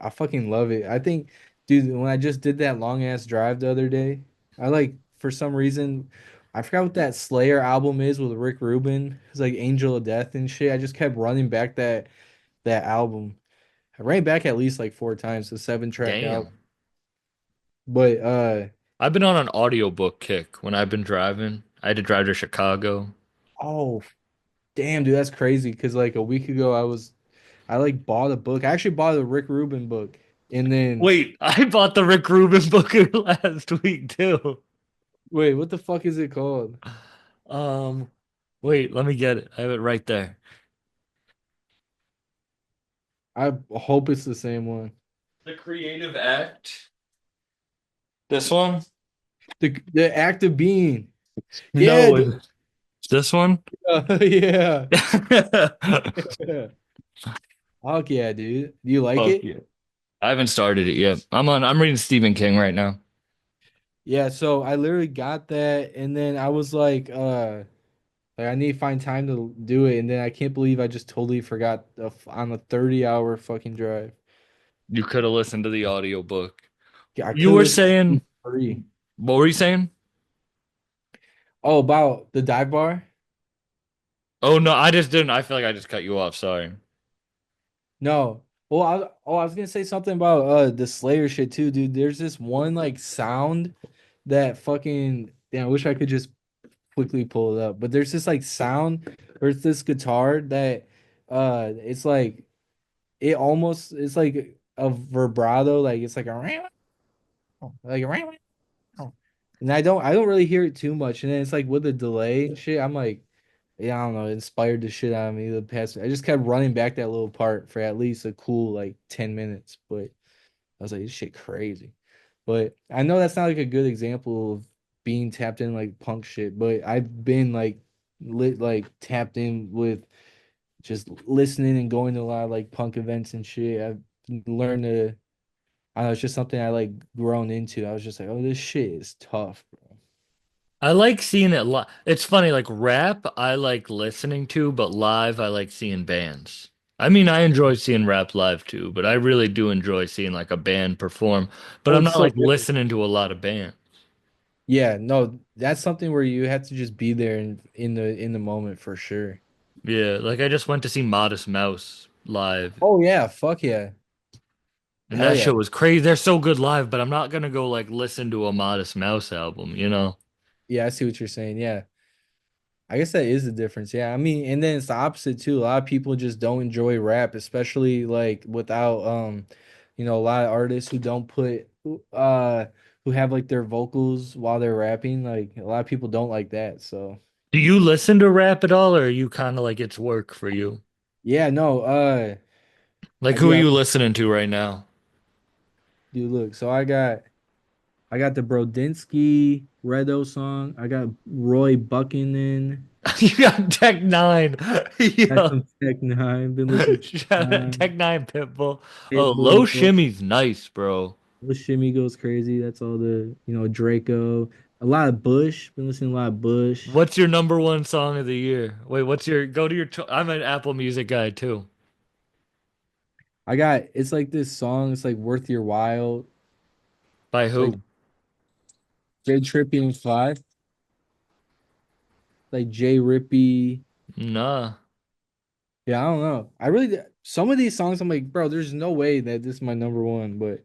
I fucking love it. I think, dude, when I just did that long ass drive the other day, I like for some reason I forgot what that Slayer album is with Rick Rubin. It's like Angel of Death and shit. I just kept running back that album. I ran back at least like four times, the 7 track out. Damn. But I've been on an audiobook kick when I've been driving. I had to drive to Chicago. oh damn, dude, that's crazy. Cause like a week ago I like bought a book. I actually bought a Rick Rubin book. And then Wait, I bought the Rick Rubin book last week too. wait, what the fuck is it called? Um, wait, let me get it. I have it right there. I hope it's the same one. The Creative Act. This one? The act of being. Yeah, No, dude. it's this one? Yeah. Fuck Yeah. Fuck yeah, dude. Do you like it? yeah. I haven't started it yet. I'm reading Stephen King right now. Yeah, so I literally got that and then I was like I need to find time to do it and then I can't believe I just totally forgot on a 30-hour fucking drive. You could have listened to the audiobook. Yeah, I You could were listen to saying, it for free. what were you saying? Oh, about the dive bar? Oh no, I just didn't. I feel like I just cut you off. Sorry. No. I was gonna say something about the Slayer shit too, dude. There's this one like sound that fucking damn, I wish I could just quickly pull it up. But there's this like sound or it's this guitar that it's like it's like a vibrato, like it's like a like a and I don't really hear it too much. And then it's like with the delay and shit, I'm like, yeah, I don't know, it inspired the shit out of me the past. I just kept running back that little part for at least a cool like 10 minutes. But I was like, this shit crazy. But I know that's not like a good example being tapped in like punk shit, but I've been like lit like tapped in with just listening and going to a lot of like punk events and shit. I've learned to I don't know, it's just something I like grown into. I was just like, oh, this shit is tough, bro. I like seeing it live. It's funny, like rap, I like listening to, but live, I like seeing bands. I mean, I enjoy seeing rap live too, but I really do enjoy seeing like a band perform. But Oh, I'm it's not so like different. listening to a lot of bands. Yeah, no, that's something where you have to just be there in the moment for sure. Yeah, like I just went to see Modest Mouse live, Oh yeah, fuck yeah. and Hell that yeah. show was crazy. They're so good live, but I'm not gonna go like listen to a Modest Mouse album, you know? Yeah, I see what you're saying. Yeah. I guess that is the difference. Yeah. I mean, and then it's the opposite too. A lot of people just don't enjoy rap, especially like without a lot of artists who don't put who have like their vocals while they're rapping. Like a lot of people don't like that. So Do you listen to rap at all, or are you kind of like it's work for you? yeah, no, Like I who do are have you listening to right now? do look. So I got the Brodinski Redo song. I got Roy Buchanan. You got Tech Nine. Got Yeah. some Tech Nine. Been listening to Tech Shout out Nine. Tech Nine Pitbull. Oh, Low Pitbull. Shimmy's nice, bro. The shimmy goes crazy. That's all Draco. A lot of Bush. Been listening to a lot of Bush. What's your number one song of the year? Wait, what's your go to your I'm an Apple Music guy too. It's like this song. It's like Worth Your While. By It's like who? J Trippy and Fly. Like J Rippy. Nah. Yeah, I don't know. Some of these songs I'm like, bro, there's no way that this is my number one. But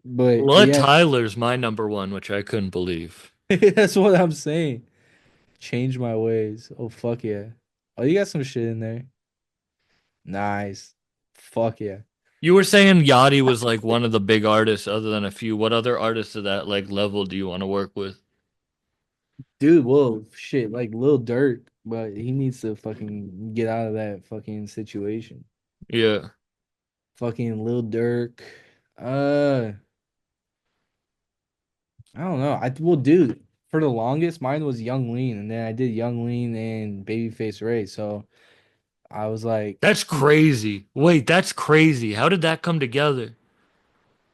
La yeah, Tyler's my number one, which I couldn't believe. that's what I'm saying. Change my ways. Oh fuck yeah. Oh, you got some shit in there. Nice. Fuck yeah. You were saying Yachty was like one of the big artists other than a few. What other artists of that like level do you want to work with? Dude, well, shit, like Lil Durk, but he needs to fucking get out of that fucking situation. Yeah. Fucking Lil Durk. Uh, I don't know. Dude, for the longest, mine was Young Lean, and then I did Young Lean and Babyface Ray. So I was like, That's crazy. Wait, that's crazy. How did that come together?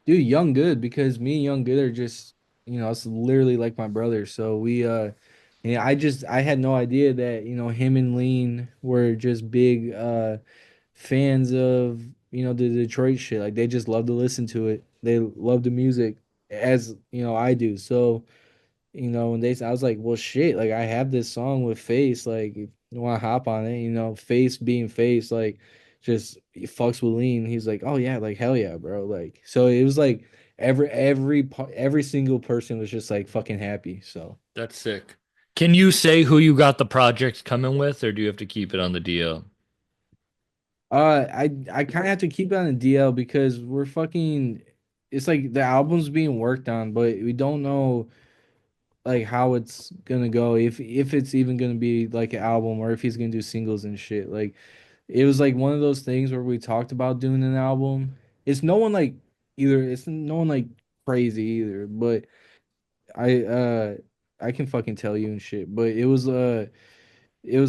dude, Young Good, because me and Young Good are just, it's literally like my brother. So and I had no idea that, him and Lean were just big fans of the Detroit shit. Like they just love to listen to it. They love the music as I do. So when I was like, well, shit. Like I have this song with Face. Like if you want to hop on it, Face being Face, like just fucks with Lean. He's like, oh yeah, like hell yeah, bro. Like so it was like every single person was just like fucking happy. So. That's sick. Can you say who you got the projects coming with, or do you have to keep it on the DL? I kind of have to keep it on the DL because we're fucking. It's like the album's being worked on, but we don't know like how it's gonna go. If it's even gonna be like an album or if he's gonna do singles and shit. Like it was like one of those things where we talked about doing an album. It's no one like either. It's no one like crazy either. But I uh I can fucking tell you and shit. But it was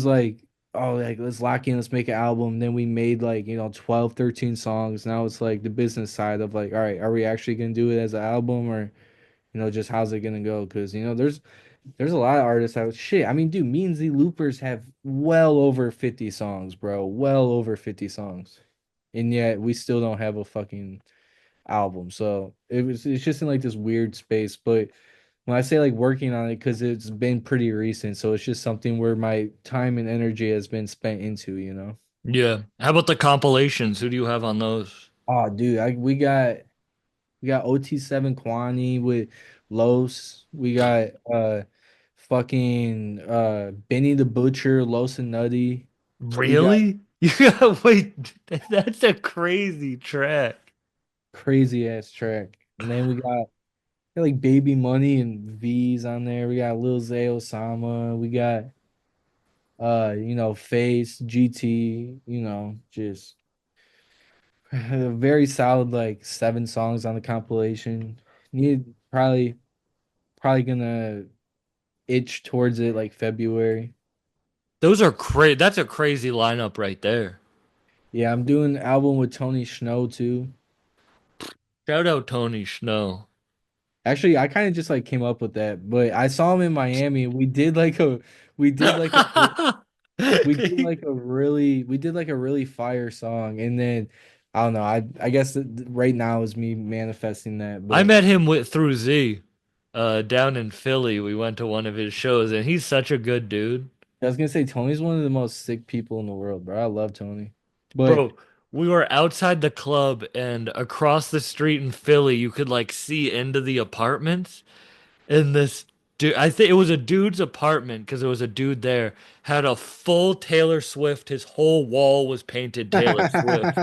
like, oh, like let's lock in, let's make an album. Then we made like 12, 13 songs. Now it's like the business side of like, all right, are we actually gonna do it as an album, or just how's it gonna go? Because there's a lot of artists out shit. I mean, dude, me and Z Loopers have well over 50 songs, bro, well over 50 songs, and yet we still don't have a fucking album. So it's just in like this weird space. But when I say like working on it, because it's been pretty recent, so it's just something where my time and energy has been spent into. Yeah. How about the compilations? Who do you have on those? Oh, dude, we got OT7 Kwani with Los. We got fucking Benny the Butcher, Los and Nutty. We got Really? You gotta wait. That's a crazy track. crazy ass track. And then we got like Baby Money and V's on there. We got Lil Zay Osama. We got Face, GT, just a very solid like 7 songs on the compilation. Need probably Probably gonna itch towards it like February. Those are That's a crazy lineup right there. Yeah, I'm doing an album with Tony Snow too. Shout out Tony Snow. Actually, I kind of just like came up with that, but I saw him in Miami. We did like a we did like a really fire song, and then I don't know. I guess right now is me manifesting that, I but met him through Z, down in Philly. We went to one of his shows, and he's such a good dude. I was gonna say Tony's one of the most sick people in the world, bro. I love Tony, but Bro, we were outside the club, and across the street in Philly, you could like see into the apartments. And this dude, I think it was a dude's apartment because there was a dude there, had a full Taylor Swift. His whole wall was painted Taylor Swift.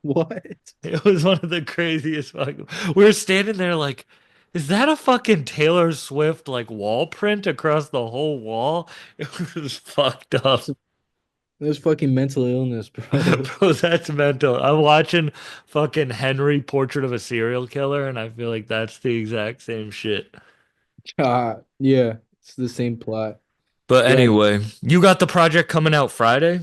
what? It was one of the craziest fucking. We were standing there like, is that a fucking Taylor Swift like wall print across the whole wall? It was fucked up. There's fucking mental illness, bro. Bro, that's mental. I'm watching fucking Henry Portrait of a Serial Killer, and I feel like that's the exact same shit. Yeah, it's the same plot. But Yeah, anyway, you got the project coming out Friday?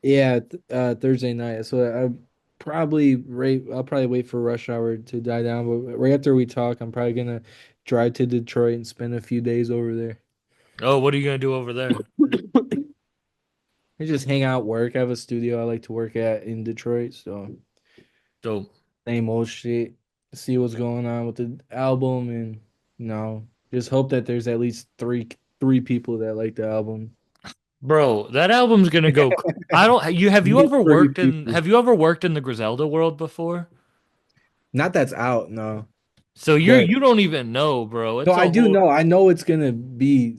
yeah, Thursday night. So I'll probably wait for rush hour to die down, but right after we talk, I'm probably gonna drive to Detroit and spend a few days over there. Oh, what are you gonna do over there? I just hang out, work. I have a studio I like to work at in Detroit, so So, same old shit. See what's going on with the album, and just hope that there's at least three people that like the album. bro, that album's gonna go. I don't. You have you Need ever three worked in? people. Have you ever worked in the Griselda world before? Not that's out, no. So But you don't even know, bro. no, It's I a do whole. know. I know it's gonna be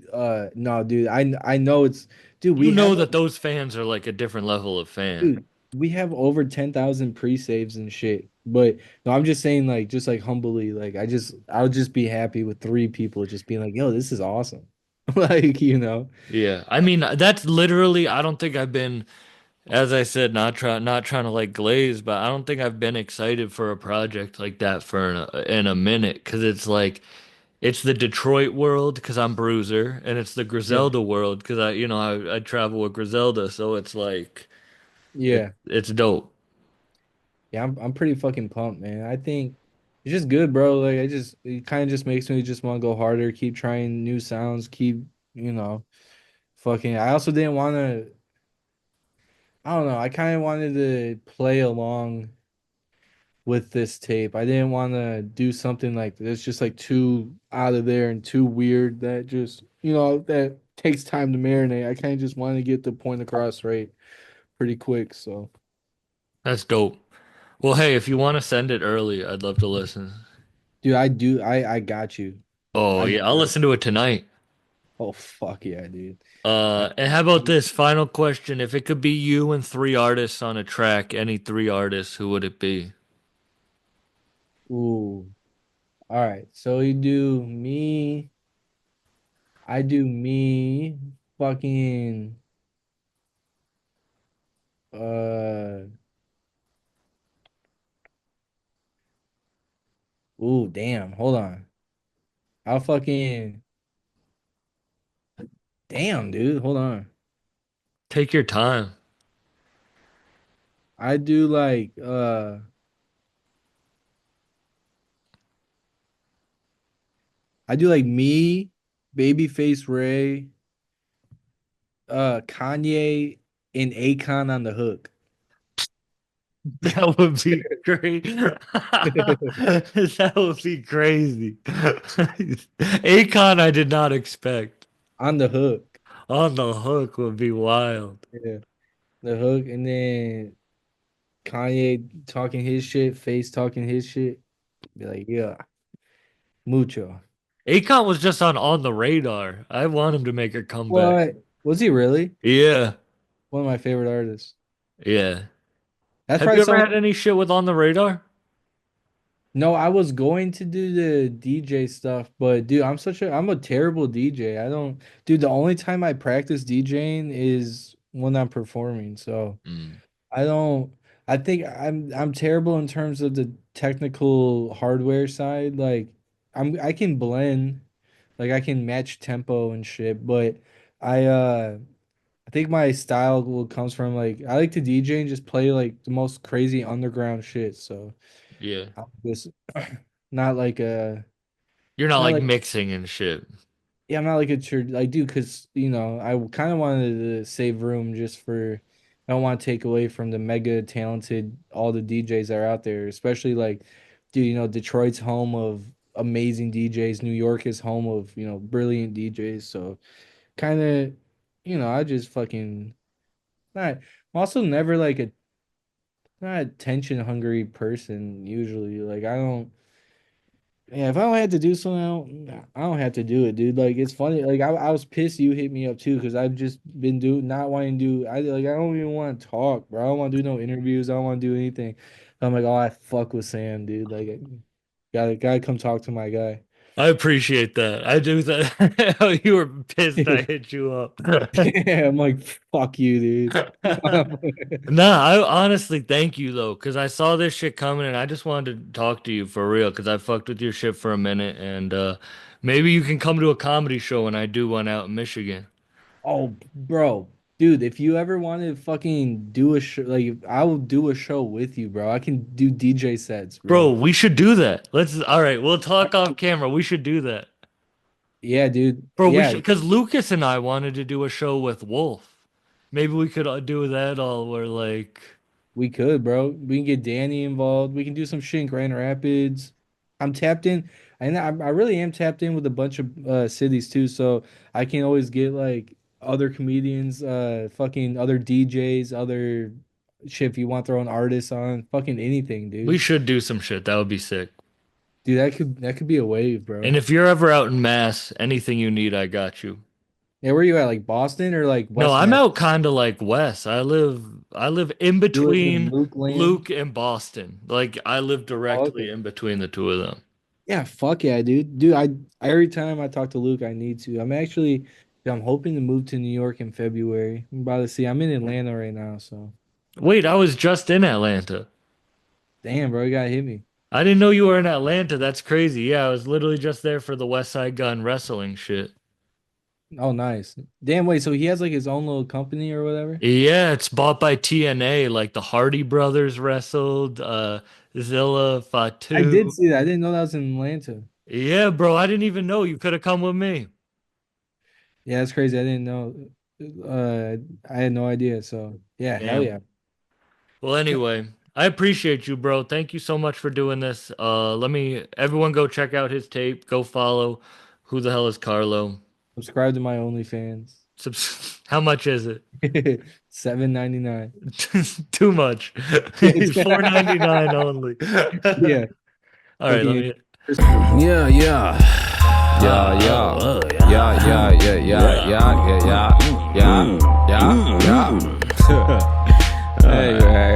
no, dude. I know it's dude, You know that those fans are like a different level of fan. we have over 10,000 pre-saves and shit. But no, I'm just saying like just like humbly, like I would just be happy with three people just being like, yo, this is awesome. Like, Yeah, I mean that's literally. I don't think I've been, as I said, not trying to like glaze, but I don't think I've been excited for a project like that for in a minute because it's like it's the Detroit world because I'm Bruiser, and it's the Yeah. Griselda world because I travel with Griselda, so it's like Yeah. it's dope. Yeah, I'm pretty fucking pumped, man. I think it's just good, bro. Like it kind of just makes me just want to go harder, keep trying new sounds, keep, you know, fucking I also didn't want to I don't know, I kind of wanted to play along with this tape. I didn't want to do something like this just like too out of there and too weird that just, that takes time to marinate. I kind of just wanted to get the point across right pretty quick, so That's dope. Well, hey, if you want to send it early, I'd love to listen. dude, I got you. Oh I yeah, I'll got listen to it tonight. Oh fuck yeah, dude. And how about this final question? If it could be you and three artists on a track, any three artists, who would it be? Ooh. All right. So you do me, I do me, fucking uh ooh, damn. Hold on. I'll fucking damn, dude. Hold on. Take your time. I do like I do like me, Babyface Ray, Kanye and Akon on the hook. That would be great. That would be crazy. Akon, I did not expect. On the hook. On the hook would be wild. Yeah. The hook and then Kanye talking his shit, Face talking his shit. Be like, yeah, mucho. Akon was just on the radar. I want him to make a comeback. What? Was he really? Yeah, One of my favorite artists. yeah. That's Have probably you ever someone. had any shit with on the radar? No, I was going to do the DJ stuff, but dude, I'm a terrible DJ. I don't, dude, the only time I practice DJing is when I'm performing. So Mm. I don't, I think I'm terrible in terms of the technical hardware side. Like I can blend, like I can match tempo and shit, but I uh I think my style will comes from like I like to DJ and just play like the most crazy underground shit. So Yeah. I'm just not like a You're not not like like mixing and shit. yeah, I'm not like a church. I do because I kind of wanted to save room just for. I don't want to take away from the mega talented all the DJs that are out there, especially like, dude, Detroit's home of amazing DJs. New York is home of brilliant DJs. So kind of, I just fucking not. I'm also never like a not a attention hungry person usually. Like I don't. Yeah, if I don't have to do something, I don't have to do it, dude. Like it's funny. Like I was pissed you hit me up too because I've just been not wanting to do. I don't even want to talk, bro. I don't want to do no interviews. I don't want to do anything. I'm like, oh, I fuck with Sam, dude. Like, gotta come talk to my guy. I appreciate that. I do that. You were pissed I hit you up. Yeah, I'm like, fuck you, dude. Nah, I honestly thank you though, because I saw this shit coming and I just wanted to talk to you for real, because I fucked with your shit for a minute and maybe you can come to a comedy show when I do one out in Michigan. Oh, bro, dude, if you ever want to fucking do a show, like I will do a show with you, bro. I can do DJ sets, Bro, bro. we should do that. All right, we'll talk off camera. We should do that. Yeah, dude. Bro, we Yeah, should, because Lucas and I wanted to do a show with Wolf. Maybe we could do that all where like, we could, bro. We can get Danny involved. We can do some shit in Grand Rapids. I'm tapped in, and I really am tapped in with a bunch of cities too. So I can always get like other comedians, fucking other DJs, other shit. If you want throwing artists on, fucking anything, we dude. should do some shit. That would be sick. Dude, that could be a wave, And bro. if you're ever out in Mass, anything you need, I got you. Yeah, where you at? Like Boston or like No, West I'm Mass? out kind of like West. I live in You live in between Luke land? Luke and Boston. Like I live Oh, directly okay. in between the two of them. Yeah, fuck yeah, dude. Dude, every time I talk to Luke, I need to. I'm hoping to move to New York in February. I'm about to see. I'm in Atlanta right now, so Wait, I was just in Atlanta. damn, bro, you gotta hit me. I didn't know you were in Atlanta. That's crazy. Yeah, I was literally just there for the West Side Gun wrestling shit. Oh, nice. Damn, wait, so he has like his own little company or whatever? Yeah, it's bought by TNA. Like the Hardy Brothers wrestled, Zilla, I did Fatu. see that. I didn't know that was in Atlanta. Yeah, bro, I didn't even know. You could have come with me. Yeah, that's crazy. I didn't know. I had no idea. So yeah, hell Damn. yeah. Well, anyway, I appreciate you, bro. Thank you so much for doing this. Everyone go check out his tape. Go follow Who the Hell is Carlo? Subscribe to my OnlyFans. How much is it? $7.99. Too much. $4.99 only. Yeah, All right, let fucking. me. Yeah, yeah. Yeah, yeah. Yeah, yeah, yeah, yeah, yeah, yeah, yeah, yeah, yeah, yeah. Hey,